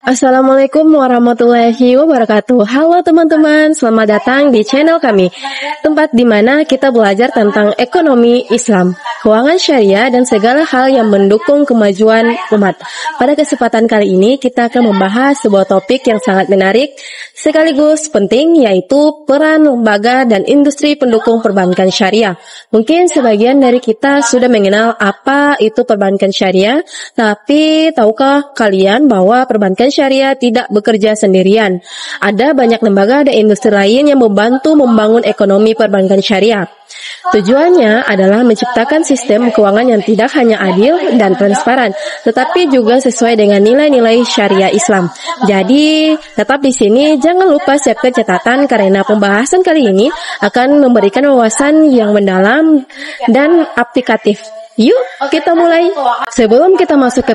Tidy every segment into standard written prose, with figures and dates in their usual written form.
Assalamualaikum warahmatullahi wabarakatuh. Halo teman-teman, selamat datang di channel kami, tempat di mana kita belajar tentang ekonomi Islam, keuangan syariah, dan segala hal yang mendukung kemajuan umat. Pada kesempatan kali ini, kita akan membahas sebuah topik yang sangat menarik, sekaligus penting, yaitu peran lembaga dan industri pendukung perbankan syariah. Mungkin sebagian dari kita sudah mengenal apa itu perbankan syariah, tapi tahukah kalian bahwa perbankan syariah tidak bekerja sendirian? Ada banyak lembaga dan industri lain yang membantu membangun ekonomi perbankan syariah. Tujuannya adalah menciptakan sistem keuangan yang tidak hanya adil dan transparan, tetapi juga sesuai dengan nilai-nilai syariah Islam. Jadi, tetap di sini, jangan lupa siapkan catatan karena pembahasan kali ini akan memberikan wawasan yang mendalam dan aplikatif. Yuk, kita mulai. Sebelum kita masuk ke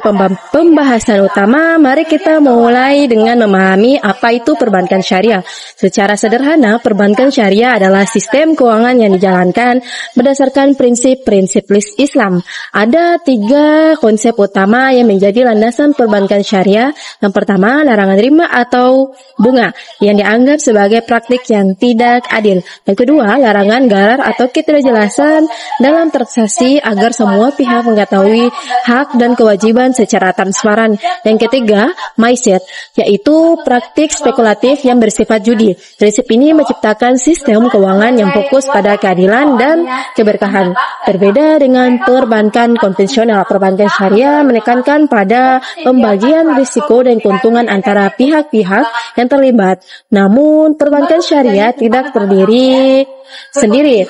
pembahasan utama, mari kita mulai dengan memahami apa itu perbankan syariah. Secara sederhana, perbankan syariah adalah sistem keuangan yang dijalankan berdasarkan prinsip-prinsip Islam. Ada 3 konsep utama yang menjadi landasan perbankan syariah. Yang pertama, larangan riba atau bunga yang dianggap sebagai praktik yang tidak adil. Yang kedua, larangan gharar atau ketidakjelasan dalam transaksi agar semua pihak mengetahui hak dan kewajiban secara transparan. Yang ketiga, maisiat, yaitu praktik spekulatif yang bersifat judi. Prinsip ini menciptakan sistem keuangan yang fokus pada keadilan dan keberkahan. Berbeda dengan perbankan konvensional, perbankan syariah menekankan pada pembagian risiko dan keuntungan antara pihak-pihak yang terlibat. Namun, perbankan syariah tidak terdiri sendiri.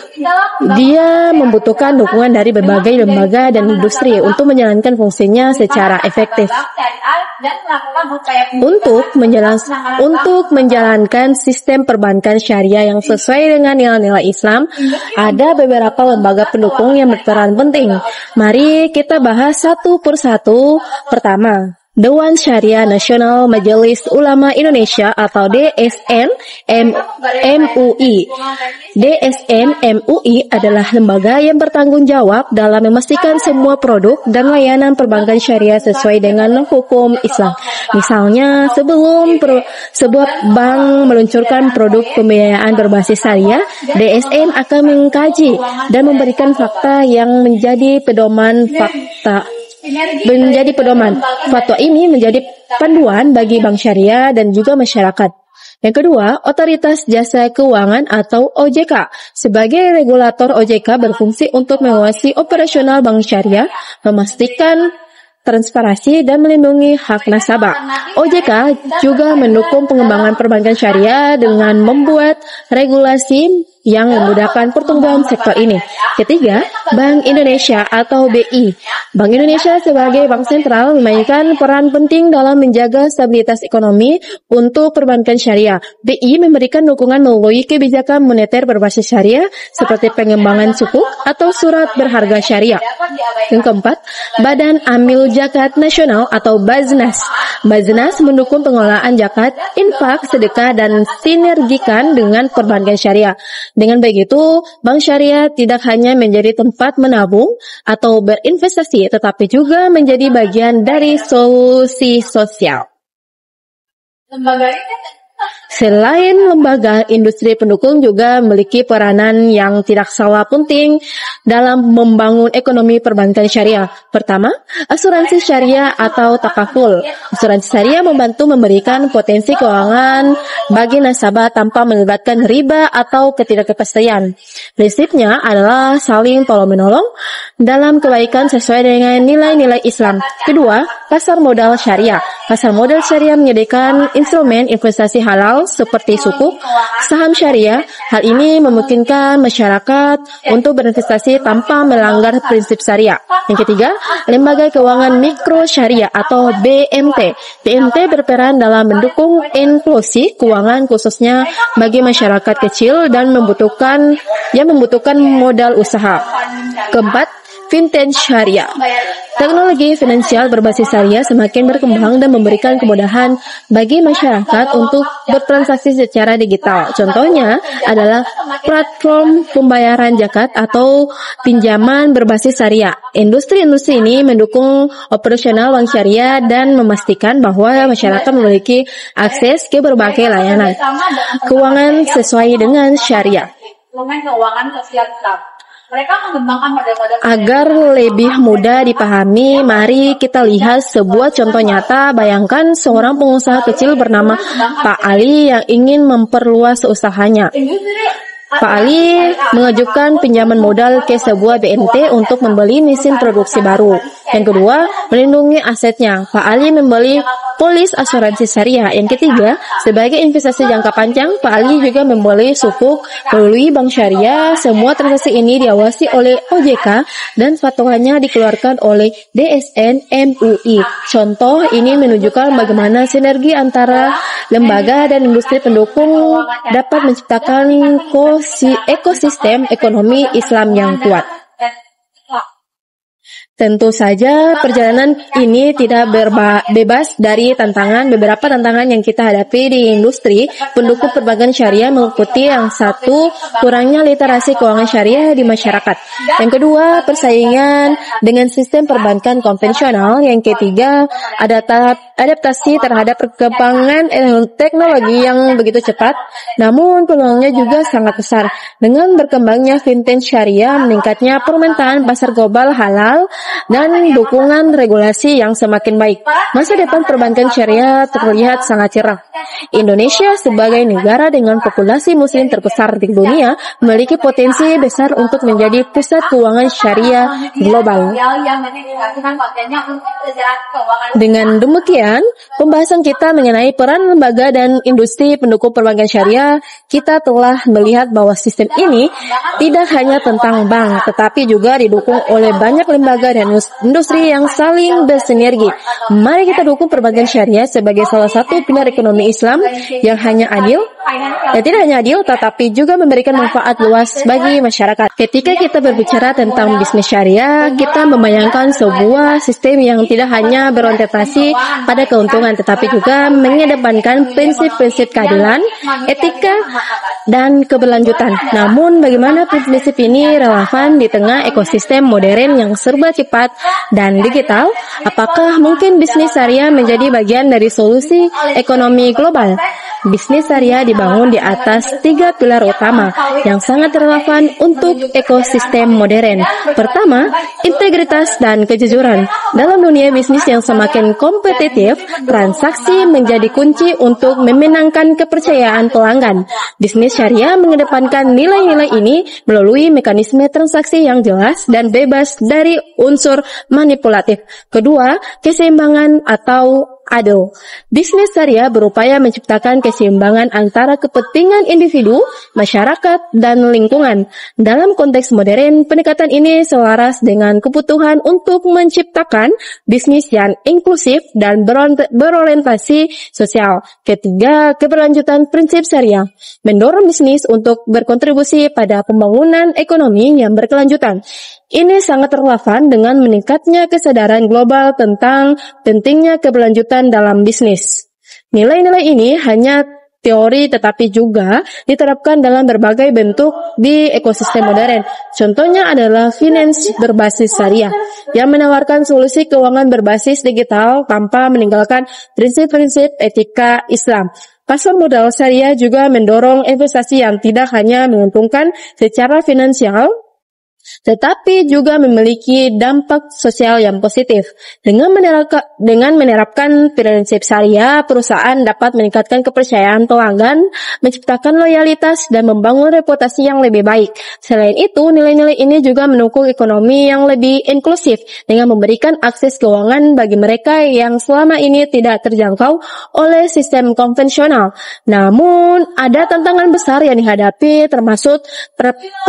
Dia membutuhkan dukungan dari berbagai lembaga dan industri untuk menjalankan fungsinya secara efektif. Untuk menjalankan sistem perbankan syariah yang sesuai dengan nilai-nilai Islam, ada beberapa lembaga pendukung yang berperan penting. Mari kita bahas satu persatu. Pertama, Dewan Syariah Nasional Majelis Ulama Indonesia atau DSN MUI. DSN MUI adalah lembaga yang bertanggung jawab dalam memastikan semua produk dan layanan perbankan syariah sesuai dengan hukum Islam. Misalnya, sebelum sebuah bank meluncurkan produk pembiayaan berbasis syariah, DSN akan mengkaji dan memberikan fakta yang menjadi pedoman. Fatwa ini menjadi panduan bagi bank syariah dan juga masyarakat. Yang kedua, Otoritas Jasa Keuangan atau OJK. Sebagai regulator, OJK berfungsi untuk mengawasi operasional bank syariah, memastikan transparansi dan melindungi hak nasabah. OJK juga mendukung pengembangan perbankan syariah dengan membuat regulasi yang memudahkan pertumbuhan sektor ini. Ketiga, Bank Indonesia atau BI. Bank Indonesia sebagai bank sentral memainkan peran penting dalam menjaga stabilitas ekonomi untuk perbankan syariah. BI memberikan dukungan melalui kebijakan moneter berbasis syariah seperti pengembangan sukuk atau surat berharga syariah. Yang keempat, Badan Amil Zakat Nasional atau Baznas. Baznas mendukung pengelolaan zakat, infak, sedekah, dan sinergikan dengan perbankan syariah. Dengan begitu, bank syariah tidak hanya menjadi tempat menabung atau berinvestasi, tetapi juga menjadi bagian dari solusi sosial. Selain lembaga, industri pendukung juga memiliki peranan yang tidak kalah penting dalam membangun ekonomi perbankan syariah. Pertama, asuransi syariah atau takaful. Asuransi syariah membantu memberikan potensi keuangan bagi nasabah tanpa melibatkan riba atau ketidakpastian. Prinsipnya adalah saling tolong-menolong dalam kebaikan sesuai dengan nilai-nilai Islam. Kedua, pasar modal syariah. Pasar modal syariah menyediakan instrumen investasi halal seperti sukuk, saham syariah. Hal ini memungkinkan masyarakat untuk berinvestasi tanpa melanggar prinsip syariah. Yang ketiga, lembaga keuangan mikro syariah atau BMT. BMT berperan dalam mendukung inklusi keuangan khususnya bagi masyarakat kecil dan membutuhkan modal usaha. Keempat, vintage syariah. Teknologi finansial berbasis syariah semakin berkembang dan memberikan kemudahan bagi masyarakat untuk bertransaksi secara digital. Contohnya adalah platform pembayaran zakat atau pinjaman berbasis syariah. Industri-industri ini mendukung operasional bank syariah dan memastikan bahwa masyarakat memiliki akses ke berbagai layanan keuangan sesuai dengan syariah. Agar lebih mudah dipahami, mari kita lihat sebuah contoh nyata. Bayangkan seorang pengusaha kecil bernama Pak Ali yang ingin memperluas usahanya. Pak Ali mengajukan pinjaman modal ke sebuah BNT untuk membeli mesin produksi baru. Yang kedua, melindungi asetnya. Pak Ali membeli polis asuransi syariah. Yang ketiga, sebagai investasi jangka panjang, Pak Ali juga membeli sukuk melalui bank syariah. Semua transaksi ini diawasi oleh OJK dan fatwanya dikeluarkan oleh DSN MUI. Contoh ini menunjukkan bagaimana sinergi antara lembaga dan industri pendukung dapat menciptakan ekosistem ekonomi Islam yang kuat. Tentu saja perjalanan ini tidak bebas dari tantangan. Beberapa tantangan yang kita hadapi di industri pendukung perbankan syariah meliputi yang satu, kurangnya literasi keuangan syariah di masyarakat. Yang kedua, persaingan dengan sistem perbankan konvensional. Yang ketiga, adaptasi terhadap perkembangan teknologi yang begitu cepat. Namun peluangnya juga sangat besar. Dengan berkembangnya vintage syariah, meningkatnya permintaan pasar global halal, dan dukungan regulasi yang semakin baik, masa depan perbankan syariah terlihat sangat cerah. Indonesia sebagai negara dengan populasi muslim terbesar di dunia memiliki potensi besar untuk menjadi pusat keuangan syariah global. Dengan demikian, pembahasan kita mengenai peran lembaga dan industri pendukung perbankan syariah, kita telah melihat bahwa sistem ini tidak hanya tentang bank, tetapi juga didukung oleh banyak lembaga dan industri yang saling bersinergi. Mari kita dukung perbankan syariah sebagai salah satu pilar ekonomi Islam yang tidak hanya adil, tetapi juga memberikan manfaat luas bagi masyarakat. Ketika kita berbicara tentang bisnis syariah, kita membayangkan sebuah sistem yang tidak hanya berorientasi pada keuntungan, tetapi juga mengedepankan prinsip-prinsip keadilan, etika, dan keberlanjutan. Namun, bagaimana prinsip ini relevan di tengah ekosistem modern yang serba cepat dan digital? Apakah mungkin bisnis syariah menjadi bagian dari solusi ekonomi global? Bisnis syariah dibangun di atas 3 pilar utama yang sangat relevan untuk ekosistem modern. Pertama, integritas dan kejujuran. Dalam dunia bisnis yang semakin kompetitif, transaksi menjadi kunci untuk memenangkan kepercayaan pelanggan. Bisnis syariah mengedepankan nilai-nilai ini melalui mekanisme transaksi yang jelas dan bebas dari unsur manipulatif. Kedua, keseimbangan atau adil. Bisnis syariah berupaya menciptakan keseimbangan antara kepentingan individu, masyarakat, dan lingkungan. Dalam konteks modern, pendekatan ini selaras dengan kebutuhan untuk menciptakan bisnis yang inklusif dan berorientasi sosial. Ketiga, keberlanjutan prinsip syariah mendorong bisnis untuk berkontribusi pada pembangunan ekonomi yang berkelanjutan. Ini sangat relevan dengan meningkatnya kesadaran global tentang pentingnya keberlanjutan dalam bisnis. Nilai-nilai ini hanya teori tetapi juga diterapkan dalam berbagai bentuk di ekosistem modern. Contohnya adalah finance berbasis syariah yang menawarkan solusi keuangan berbasis digital tanpa meninggalkan prinsip-prinsip etika Islam. Pasar modal syariah juga mendorong investasi yang tidak hanya menguntungkan secara finansial, tetapi juga memiliki dampak sosial yang positif. Dengan menerapkan prinsip syariah, perusahaan dapat meningkatkan kepercayaan pelanggan, menciptakan loyalitas, dan membangun reputasi yang lebih baik. Selain itu, nilai-nilai ini juga mendukung ekonomi yang lebih inklusif dengan memberikan akses keuangan bagi mereka yang selama ini tidak terjangkau oleh sistem konvensional. Namun, ada tantangan besar yang dihadapi, termasuk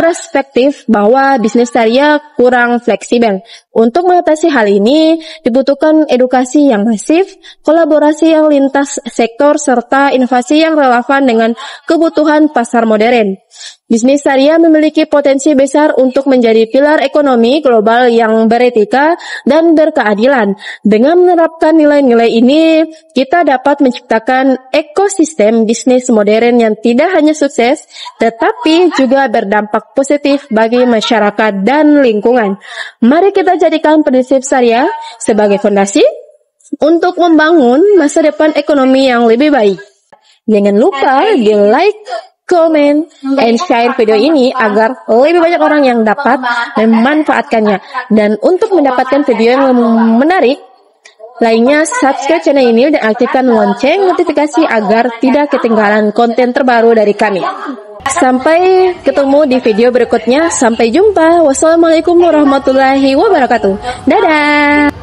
perspektif bahwa bisnis syariah kurang fleksibel. Untuk mengatasi hal ini, dibutuhkan edukasi yang masif, kolaborasi yang lintas sektor, serta inovasi yang relevan dengan kebutuhan pasar modern. Bisnis syariah memiliki potensi besar untuk menjadi pilar ekonomi global yang beretika dan berkeadilan. Dengan menerapkan nilai-nilai ini, kita dapat menciptakan ekosistem bisnis modern yang tidak hanya sukses, tetapi juga berdampak positif bagi masyarakat dan lingkungan. Mari kita jadikan prinsip syariah sebagai fondasi untuk membangun masa depan ekonomi yang lebih baik. Jangan lupa di like, comment, and share video ini agar lebih banyak orang yang dapat memanfaatkannya. Dan untuk mendapatkan video yang menarik lainnya, subscribe channel ini dan aktifkan lonceng notifikasi agar tidak ketinggalan konten terbaru dari kami. Sampai ketemu di video berikutnya. Sampai jumpa. Wassalamualaikum warahmatullahi wabarakatuh. Dadah.